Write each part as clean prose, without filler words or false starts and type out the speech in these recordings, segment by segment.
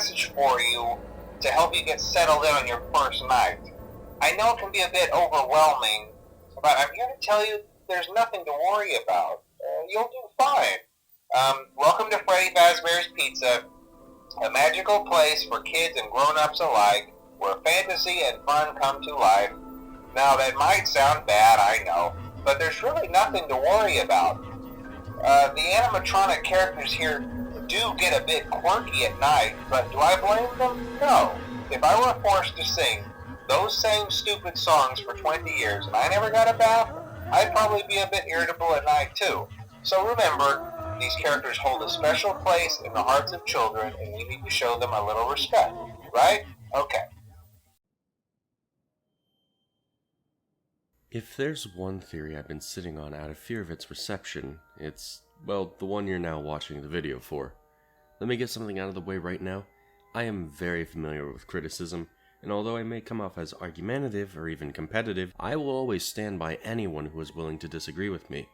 message for you to help you get settled in on your first night. I know it can be a bit overwhelming, but I'm here to tell you there's nothing to worry about. You'll do fine. Welcome to Freddy Fazbear's Pizza, a magical place for kids and grown-ups alike, where fantasy and fun come to life. Now, that might sound bad, I know, but there's really nothing to worry about. The animatronic characters here do get a bit quirky at night, but do I blame them? No. If I were forced to sing those same stupid songs for 20 years and I never got a bath, I'd probably be a bit irritable at night too. So remember, these characters hold a special place in the hearts of children, and we need to show them a little respect, right? Okay. If there's one theory I've been sitting on out of fear of its reception, it's, well, the one you're now watching the video for. Let me get something out of the way right now. I am very familiar with criticism, and although I may come off as argumentative or even competitive, I will always stand by anyone who is willing to disagree with me,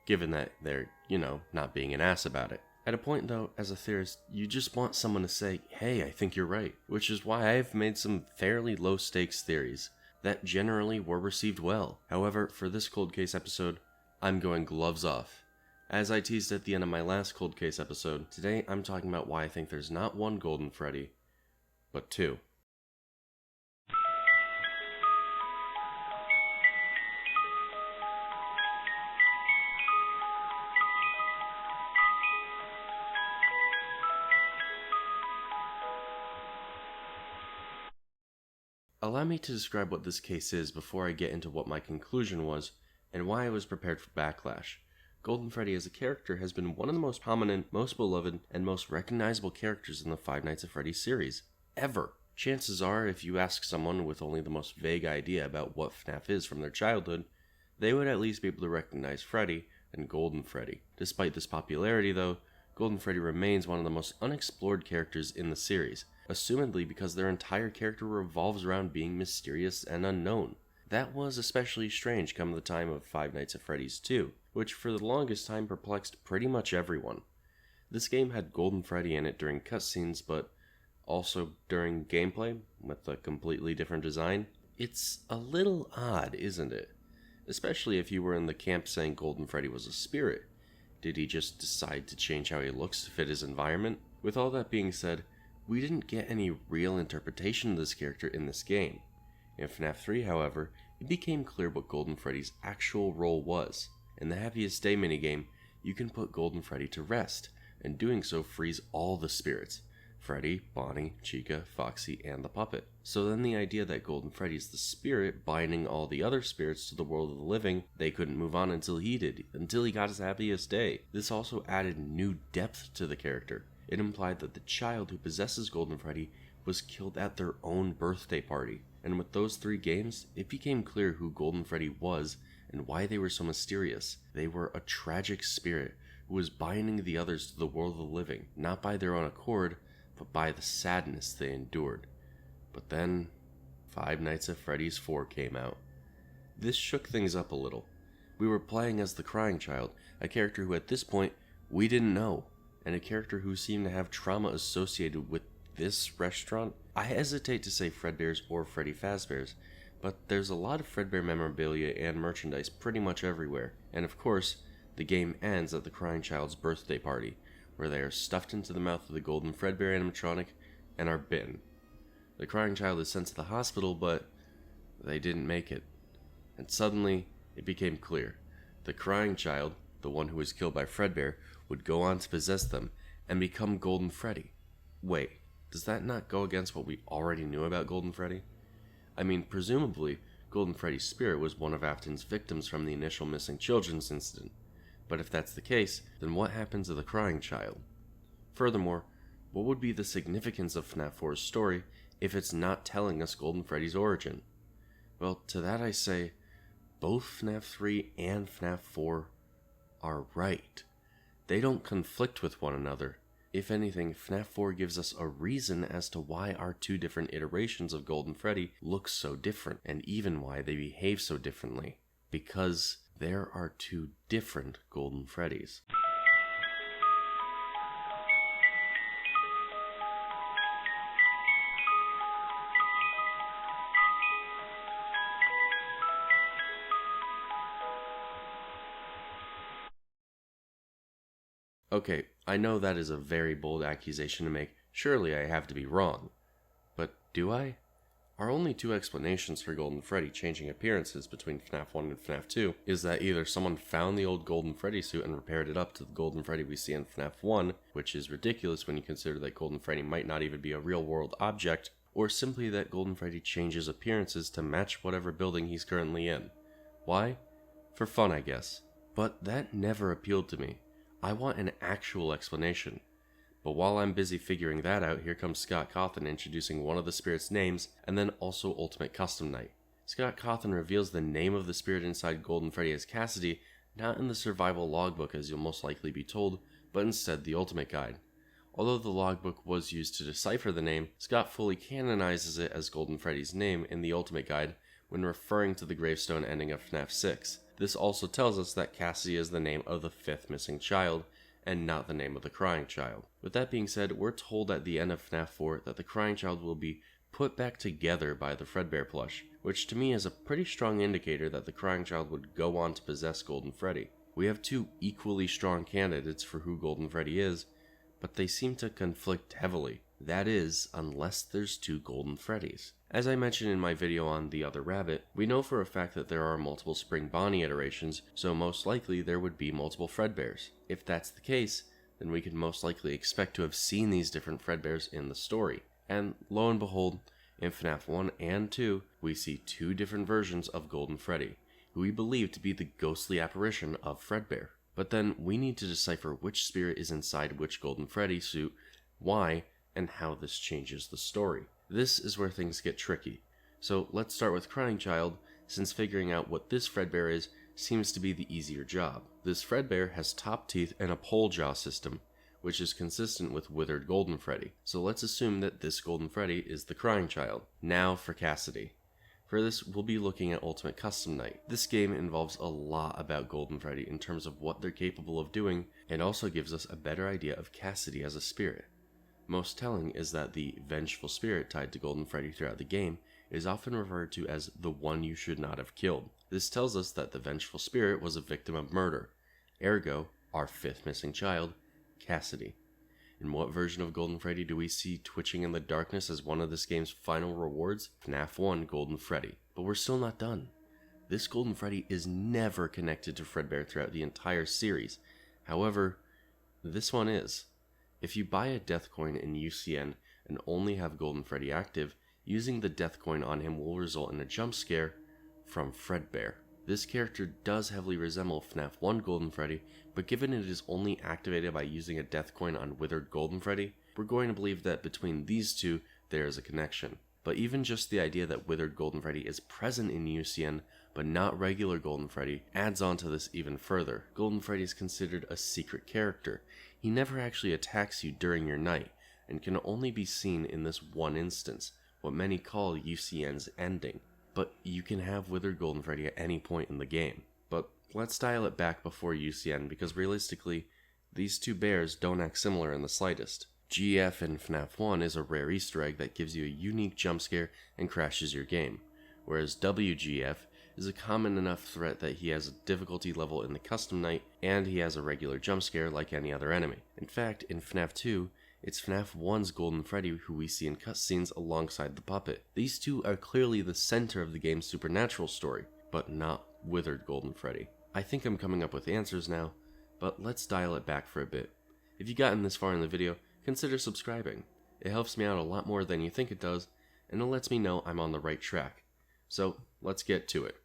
given that they're, not being an ass about it. At a point though, as a theorist, you just want someone to say, hey, I think you're right, which is why I've made some fairly low stakes theories that generally were received well. However, for this cold case episode, I'm going gloves off. As I teased at the end of my last cold case episode, today I'm talking about why I think there's not one Golden Freddy, but two. Allow me to describe what this case is before I get into what my conclusion was and why I was prepared for backlash. Golden Freddy as a character has been one of the most prominent, most beloved, and most recognizable characters in the Five Nights at Freddy's series, ever. Chances are, if you ask someone with only the most vague idea about what FNaF is from their childhood, they would at least be able to recognize Freddy and Golden Freddy. Despite this popularity though, Golden Freddy remains one of the most unexplored characters in the series, assumedly because their entire character revolves around being mysterious and unknown. That was especially strange come the time of Five Nights at Freddy's 2, which for the longest time perplexed pretty much everyone. This game had Golden Freddy in it during cutscenes, but also during gameplay, with a completely different design. It's a little odd, isn't it? Especially if you were in the camp saying Golden Freddy was a spirit. Did he just decide to change how he looks to fit his environment? With all that being said, we didn't get any real interpretation of this character in this game. In FNaF 3, however, it became clear what Golden Freddy's actual role was. In the Happiest Day minigame, you can put Golden Freddy to rest, and doing so frees all the spirits. Freddy, Bonnie, Chica, Foxy, and the puppet. So then the idea that Golden Freddy is the spirit binding all the other spirits to the world of the living, they couldn't move on until he did, until he got his happiest day. This also added new depth to the character. It implied that the child who possesses Golden Freddy was killed at their own birthday party. And with those 3 games, it became clear who Golden Freddy was and why they were so mysterious. They were a tragic spirit who was binding the others to the world of the living, not by their own accord, but by the sadness they endured. But then, Five Nights at Freddy's 4 came out. This shook things up a little. We were playing as the crying child, a character who at this point we didn't know, and a character who seemed to have trauma associated with this restaurant. I hesitate to say Fredbear's or Freddy Fazbear's, but there's a lot of Fredbear memorabilia and merchandise pretty much everywhere, and of course, the game ends at the crying child's birthday party, where they are stuffed into the mouth of the Golden Fredbear animatronic and are bitten. The crying child is sent to the hospital, but they didn't make it. And suddenly, it became clear. The crying child, the one who was killed by Fredbear, would go on to possess them and become Golden Freddy. Wait, does that not go against what we already knew about Golden Freddy? I mean, presumably, Golden Freddy's spirit was one of Afton's victims from the initial missing children's incident. But if that's the case, then what happens to the crying child? Furthermore, what would be the significance of FNaF 4's story if it's not telling us Golden Freddy's origin? Well, to that I say, both FNaF 3 and FNaF 4 are right. They don't conflict with one another. If anything, FNaF 4 gives us a reason as to why our 2 different iterations of Golden Freddy look so different, and even why they behave so differently. Because there are 2 different Golden Freddys. Okay, I know that is a very bold accusation to make. Surely I have to be wrong. But do I? Our only two explanations for Golden Freddy changing appearances between FNAF 1 and FNAF 2 is that either someone found the old Golden Freddy suit and repaired it up to the Golden Freddy we see in FNAF 1, which is ridiculous when you consider that Golden Freddy might not even be a real-world object, or simply that Golden Freddy changes appearances to match whatever building he's currently in. Why? For fun, I guess. But that never appealed to me. I want an actual explanation. But while I'm busy figuring that out, here comes Scott Cawthon introducing one of the spirits' names, and then also Ultimate Custom Night. Scott Cawthon reveals the name of the spirit inside Golden Freddy as Cassidy, not in the survival logbook as you'll most likely be told, but instead the Ultimate Guide. Although the logbook was used to decipher the name, Scott fully canonizes it as Golden Freddy's name in the Ultimate Guide when referring to the gravestone ending of FNAF 6. This also tells us that Cassidy is the name of the fifth missing child, and not the name of the crying child. With that being said, we're told at the end of FNAF 4 that the crying child will be put back together by the Fredbear plush, which to me is a pretty strong indicator that the crying child would go on to possess Golden Freddy. We have two equally strong candidates for who Golden Freddy is, but they seem to conflict heavily. That is, unless there's two Golden Freddys. As I mentioned in my video on The Other Rabbit, we know for a fact that there are multiple Spring Bonnie iterations, so most likely there would be multiple Fredbears. If that's the case, then we could most likely expect to have seen these different Fredbears in the story. And lo and behold, in FNAF 1 and 2, we see two different versions of Golden Freddy, who we believe to be the ghostly apparition of Fredbear. But then we need to decipher which spirit is inside which Golden Freddy suit, why, and how this changes the story. This is where things get tricky. So let's start with Crying Child, since figuring out what this Fredbear is seems to be the easier job. This Fredbear has top teeth and a pole jaw system, which is consistent with withered Golden Freddy. So let's assume that this Golden Freddy is the Crying Child. Now for Cassidy. For this, we'll be looking at Ultimate Custom Night. This game involves a lot about Golden Freddy in terms of what they're capable of doing, and also gives us a better idea of Cassidy as a spirit. Most telling is that the vengeful spirit tied to Golden Freddy throughout the game is often referred to as the one you should not have killed. This tells us that the vengeful spirit was a victim of murder, ergo, our fifth missing child, Cassidy. In what version of Golden Freddy do we see twitching in the darkness as one of this game's final rewards? FNAF 1 Golden Freddy. But we're still not done. This Golden Freddy is never connected to Fredbear throughout the entire series. However, this one is. If you buy a death coin in UCN and only have Golden Freddy active, using the death coin on him will result in a jump scare from Fredbear. This character does heavily resemble FNAF 1 Golden Freddy, but given it is only activated by using a death coin on withered Golden Freddy, we're going to believe that between these two there is a connection. But even just the idea that withered Golden Freddy is present in UCN, but not regular Golden Freddy, adds on to this even further. Golden Freddy is considered a secret character. He never actually attacks you during your night, and can only be seen in this one instance, what many call UCN's ending. But you can have withered Golden Freddy at any point in the game. But let's dial it back before UCN, because realistically, these two bears don't act similar in the slightest. GF in FNAF 1 is a rare Easter egg that gives you a unique jump scare and crashes your game, whereas WGF is a common enough threat that he has a difficulty level in the custom night, and he has a regular jump scare like any other enemy. In fact, in FNAF 2, it's FNAF 1's Golden Freddy who we see in cutscenes alongside the puppet. These two are clearly the center of the game's supernatural story, but not withered Golden Freddy. I think I'm coming up with answers now, but let's dial it back for a bit. If you've gotten this far in the video, consider subscribing. It helps me out a lot more than you think it does, and it lets me know I'm on the right track. So, let's get to it.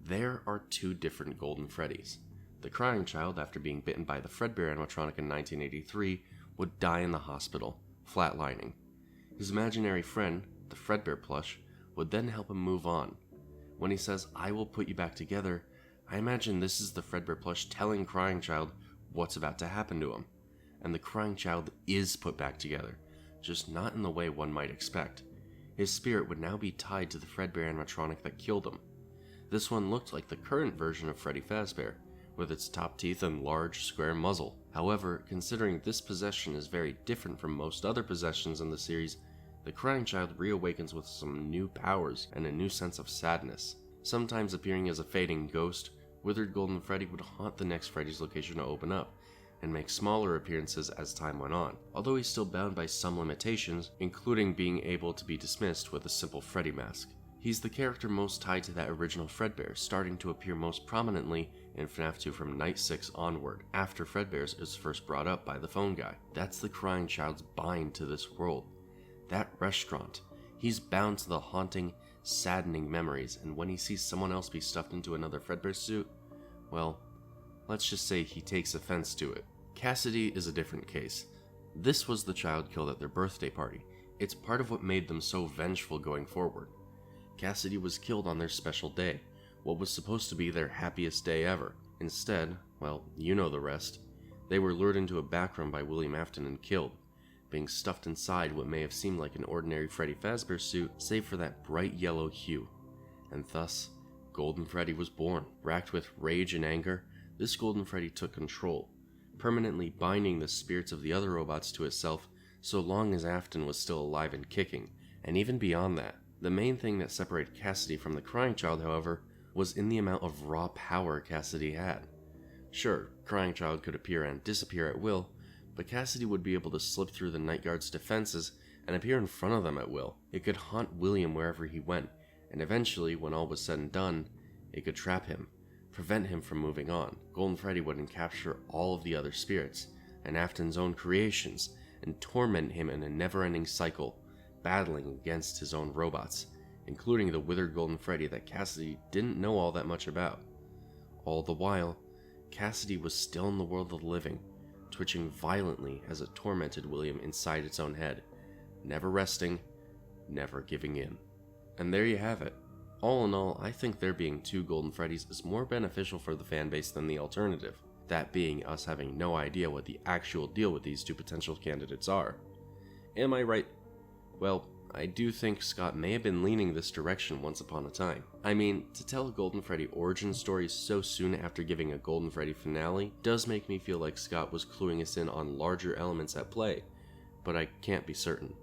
There are two different Golden Freddys. The Crying Child, after being bitten by the Fredbear animatronic in 1983, would die in the hospital, flatlining. His imaginary friend, the Fredbear plush, would then help him move on. When he says, "I will put you back together," I imagine this is the Fredbear plush telling Crying Child what's about to happen to him. And the Crying Child is put back together, just not in the way one might expect. His spirit would now be tied to the Fredbear animatronic that killed him. This one looked like the current version of Freddy Fazbear, with its top teeth and large, square muzzle. However, considering this possession is very different from most other possessions in the series, the crying child reawakens with some new powers and a new sense of sadness. Sometimes appearing as a fading ghost, withered Golden Freddy would haunt the next Freddy's location to open up, and make smaller appearances as time went on, although he's still bound by some limitations, including being able to be dismissed with a simple Freddy mask. He's the character most tied to that original Fredbear, starting to appear most prominently in FNAF 2 from Night 6 onward, after Fredbear's is first brought up by the phone guy. That's the crying child's bind to this world. That restaurant. He's bound to the haunting, saddening memories, and when he sees someone else be stuffed into another Fredbear suit, well, let's just say he takes offense to it. Cassidy is a different case. This was the child killed at their birthday party. It's part of what made them so vengeful going forward. Cassidy was killed on their special day, what was supposed to be their happiest day ever. Instead, well, you know the rest. They were lured into a back room by William Afton and killed, being stuffed inside what may have seemed like an ordinary Freddy Fazbear suit, save for that bright yellow hue. And thus, Golden Freddy was born. Racked with rage and anger, this Golden Freddy took control, permanently binding the spirits of the other robots to itself so long as Afton was still alive and kicking, and even beyond that. The main thing that separated Cassidy from the crying child, however, was in the amount of raw power Cassidy had. Sure, crying child could appear and disappear at will, but Cassidy would be able to slip through the night guard's defenses and appear in front of them at will. It could haunt William wherever he went, and eventually, when all was said and done, it could trap him, prevent him from moving on. Golden Freddy would capture all of the other spirits, and Afton's own creations, and torment him in a never-ending cycle, battling against his own robots, including the withered Golden Freddy that Cassidy didn't know all that much about. All the while, Cassidy was still in the world of the living, twitching violently as it tormented William inside its own head, never resting, never giving in. And there you have it. All in all, I think there being two Golden Freddys is more beneficial for the fanbase than the alternative, that being us having no idea what the actual deal with these two potential candidates are. Am I right? Well, I do think Scott may have been leaning this direction once upon a time. I mean, to tell a Golden Freddy origin story so soon after giving a Golden Freddy finale does make me feel like Scott was cluing us in on larger elements at play, but I can't be certain.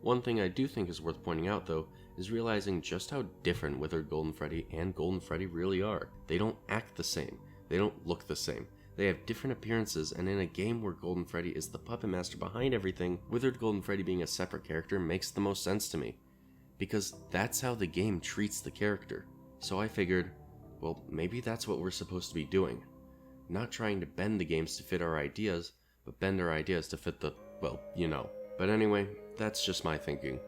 One thing I do think is worth pointing out, though, is realizing just how different withered Golden Freddy and Golden Freddy really are. They don't act the same, they don't look the same. They have different appearances, and in a game where Golden Freddy is the puppet master behind everything, withered Golden Freddy being a separate character makes the most sense to me, because that's how the game treats the character. So I figured, well, maybe that's what we're supposed to be doing. Not trying to bend the games to fit our ideas, but bend our ideas to fit the, well, you know. But anyway, that's just my thinking.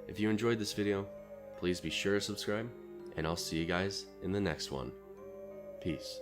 If you enjoyed this video, please be sure to subscribe, and I'll see you guys in the next one. Peace.